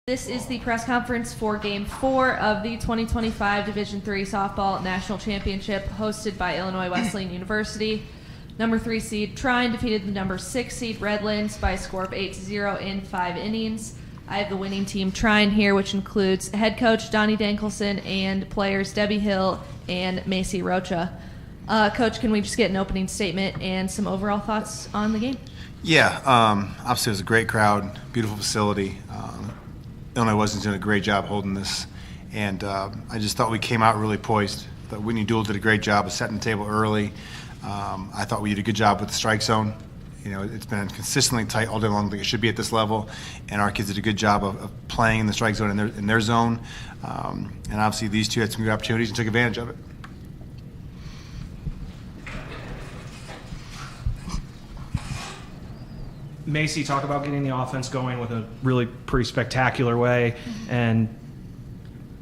This is the press conference for Game 4 of the 2025 Division III Softball National Championship hosted by Illinois Wesleyan University. Number 3 seed Trine defeated the number 6 seed Redlands by a score of 8-0 in 5 innings. I have the winning team Trine here, which includes head coach Donnie Dankelson and players Debbie Hill and Macy Rocha. Coach, can we just get an opening statement and some overall thoughts on the game? Yeah, obviously it was a great crowd, beautiful facility. Illinois Wesleyan's doing a great job holding this, and I just thought we came out really poised. But Whitney Dool did a great job of setting the table early. I thought we did a good job with the strike zone. You know, it's been consistently tight all day long. Like it should be at this level, and our kids did a good job of playing in the strike zone in their zone. And obviously these two had some good opportunities and took advantage of it. Macy, talk about getting the offense going with a really pretty spectacular way, and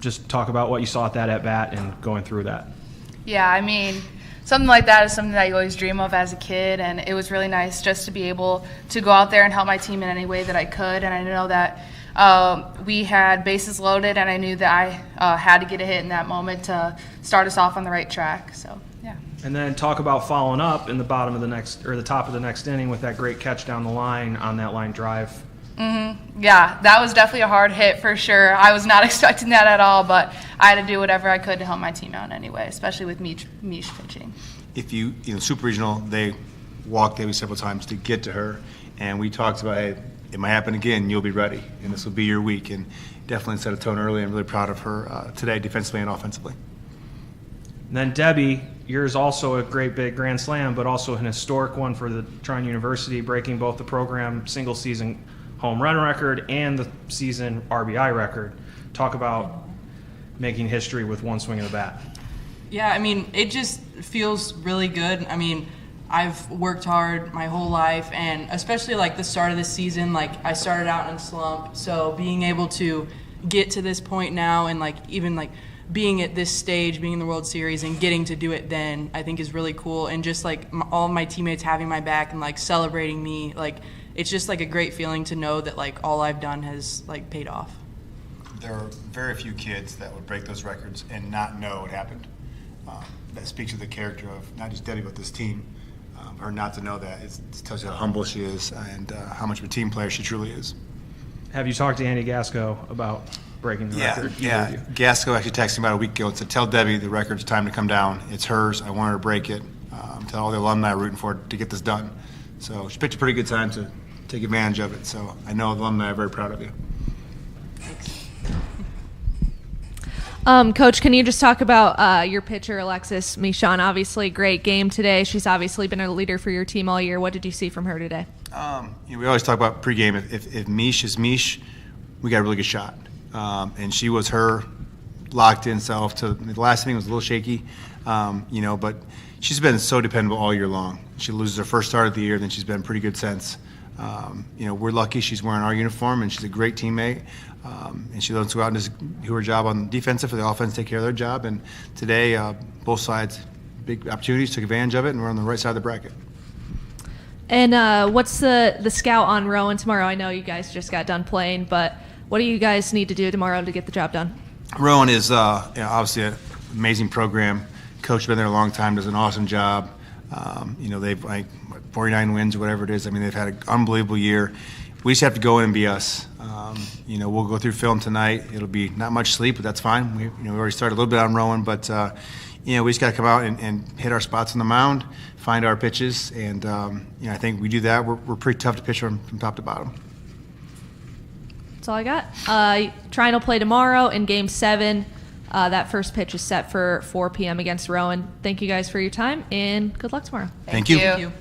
just talk about what you saw at that at-bat and going through that. Yeah, I mean, something like that is something that you always dream of as a kid, and it was really nice just to be able to go out there and help my team in any way that I could. And I know that we had bases loaded, and I knew that I had to get a hit in that moment to start us off on the right track. So, yeah. And then talk about following up in the bottom of the next, or the top of the next inning with that great catch down the line on that line drive. Mm-hmm. Yeah, that was definitely a hard hit for sure. I was not expecting that at all, but I had to do whatever I could to help my team out anyway, especially with Mish pitching. If you Super Regional, they walked Debbie several times to get to her, and we talked about, hey, it might happen again, you'll be ready, and this will be your week, and definitely set a tone early. I'm really proud of her today, defensively and offensively. And then Debbie, yours also a great big grand slam, but also an historic one for the Trine University, breaking both the program single season home run record and the season RBI record. Talk about making history with one swing of the bat. Yeah, I mean, it just feels really good. I mean, I've worked hard my whole life, and especially like the start of this season, like I started out in a slump, so being able to get to this point now and like even like being at this stage, being in the World Series and getting to do it then, I think is really cool. And just like all my teammates having my back and like celebrating me, like it's just like a great feeling to know that like all I've done has like paid off. There are very few kids that would break those records and not know it happened. That speaks to the character of not just Debbie but this team. Her not to know that, it tells you how humble she is and how much of a team player she truly is. Have you talked to Andy Gasco about breaking the record? Yeah. Gasco actually texted me about a week ago and said, tell Debbie the record's time to come down. It's hers. I want her to break it. Tell all the alumni rooting for her to get this done. So she picked a pretty good time to take advantage of it. So I know the alumni are very proud of you. Coach, can you just talk about your pitcher, Alexis Michon? Obviously, great game today. She's obviously been a leader for your team all year. What did you see from her today? We always talk about pregame. If Mish is Mish, we got a really good shot. And she was her locked-in self. To the last inning was a little shaky, but she's been so dependable all year long. She loses her first start of the year, then she's been pretty good since. We're lucky she's wearing our uniform, and she's a great teammate. And she loves to go out and just do her job on defensive for the offense, take care of their job. And today, both sides, big opportunities, took advantage of it, and we're on the right side of the bracket. And what's the scout on Rowan tomorrow? I know you guys just got done playing, but what do you guys need to do tomorrow to get the job done? Rowan is obviously an amazing program. Coach has been there a long time, does an awesome job. They've 49 wins or whatever it is. I mean, they've had an unbelievable year. We just have to go in and be us. We'll go through film tonight. It'll be not much sleep, but that's fine. We already started a little bit on Rowan, but we just got to come out and hit our spots on the mound, find our pitches, and I think we do that. We're pretty tough to pitch from top to bottom. That's all I got. Trine will play tomorrow in Game 7. That first pitch is set for 4 p.m. against Rowan. Thank you guys for your time, and good luck tomorrow. Thank you. Thank you.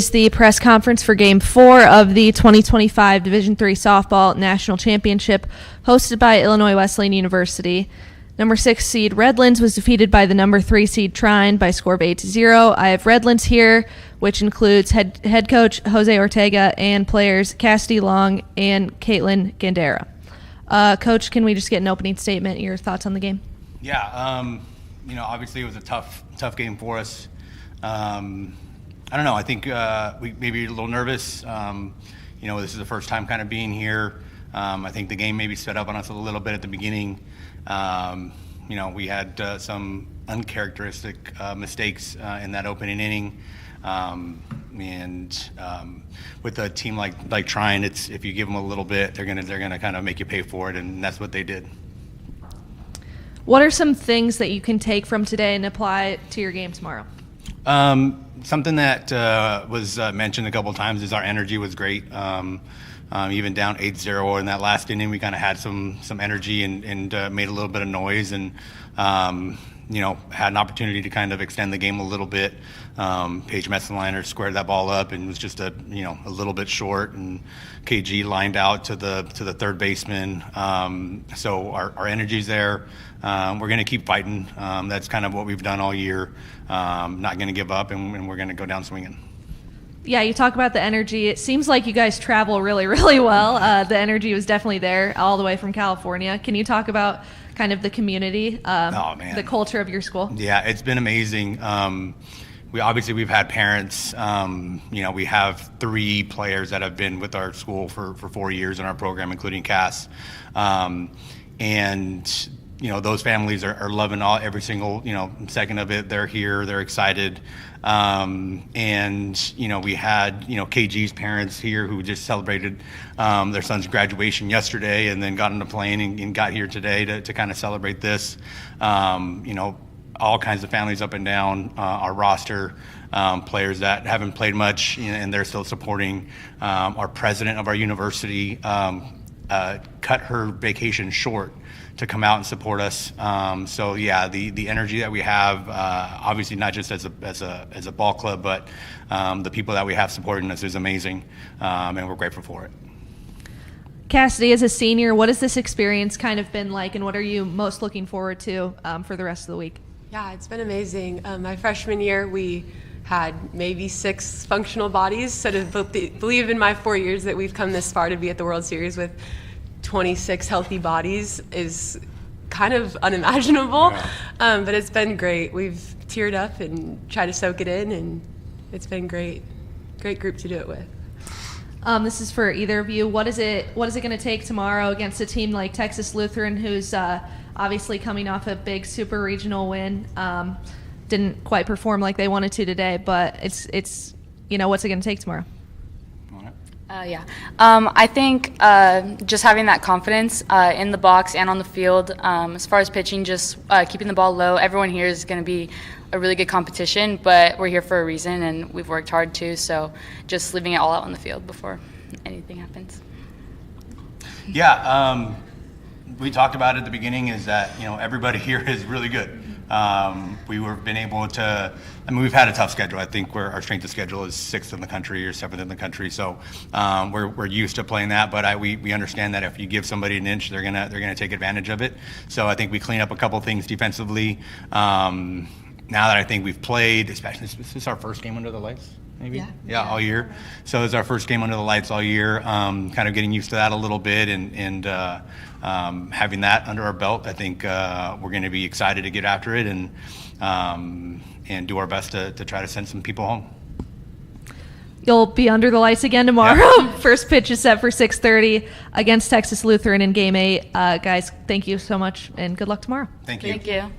is the press conference for Game 4 of the 2025 Division III Softball National Championship, hosted by Illinois Wesleyan University. Number 6 seed Redlands was defeated by the number 3 seed Trine by a score of 8-0. I have Redlands here, which includes head coach Jose Ortega and players Cassidy Long and Caitlin Gandera. Coach, can we just get an opening statement, your thoughts on the game? Yeah, obviously it was a tough game for us. I don't know. I think we maybe a little nervous. This is the first time kind of being here. I think the game maybe sped up on us a little bit at the beginning. We had some uncharacteristic mistakes in that opening inning. With a team like Trine, it's if you give them a little bit, they're gonna kind of make you pay for it, and that's what they did. What are some things that you can take from today and apply to your game tomorrow? Something that was mentioned a couple of times is our energy was great. Even down 8-0 in that last inning, we kind of had some energy and made a little bit of noise, and had an opportunity to kind of extend the game a little bit. Paige Metzenliner squared that ball up and was just a little bit short, and KG lined out to the third baseman. So our energy's there. We're going to keep fighting. That's kind of what we've done all year. Not going to give up, and we're going to go down swinging. Yeah, you talk about the energy. It seems like you guys travel really, really well. The energy was definitely there all the way from California. Can you talk about kind of the community, the culture of your school? Yeah, it's been amazing. We've had parents. We have 3 players that have been with our school for 4 years in our program, including Cass. Those families are loving every single second of it. They're here, they're excited. We had KG's parents here who just celebrated their son's graduation yesterday, and then got on the plane and got here today to kind of celebrate this. All kinds of families up and down our roster, players that haven't played much and they're still supporting. Our president of our university cut her vacation short to come out and support us. The energy that we have, obviously not just as a ball club, but the people that we have supporting us is amazing, and we're grateful for it. Cassidy, as a senior, what has this experience kind of been like, and what are you most looking forward to for the rest of the week? Yeah, it's been amazing. My freshman year, we had maybe 6 functional bodies, so to believe in my 4 years that we've come this far to be at the World Series with 26 healthy bodies is kind of unimaginable. Yeah. But it's been great. We've teared up and tried to soak it in, and it's been great. Great group to do it with. This is for either of you. What is it going to take tomorrow against a team like Texas Lutheran, who's obviously coming off a big super regional win? Didn't quite perform like they wanted to today, but it's what's it going to take tomorrow? I think just having that confidence in the box and on the field. As far as pitching, just keeping the ball low. Everyone here is going to be a really good competition, but we're here for a reason, and we've worked hard too. So just leaving it all out on the field before anything happens. Yeah, we talked about at the beginning is that everybody here is really good. We've had a tough schedule. I think our strength of schedule is 6th in the country or 7th in the country. So we're used to playing that, but we understand that if you give somebody an inch, they're gonna take advantage of it. So I think we clean up a couple things defensively. Now that I think we've played, especially this is our first game under the lights. Maybe? Yeah, all year. So it's our first game under the lights all year. Kind of getting used to that a little bit, and having that under our belt, I think we're going to be excited to get after it and do our best to try to send some people home. You'll be under the lights again tomorrow. Yeah. First pitch is set for 6:30 against Texas Lutheran in Game 8. Guys, thank you so much, and good luck tomorrow. Thank you. Thank you.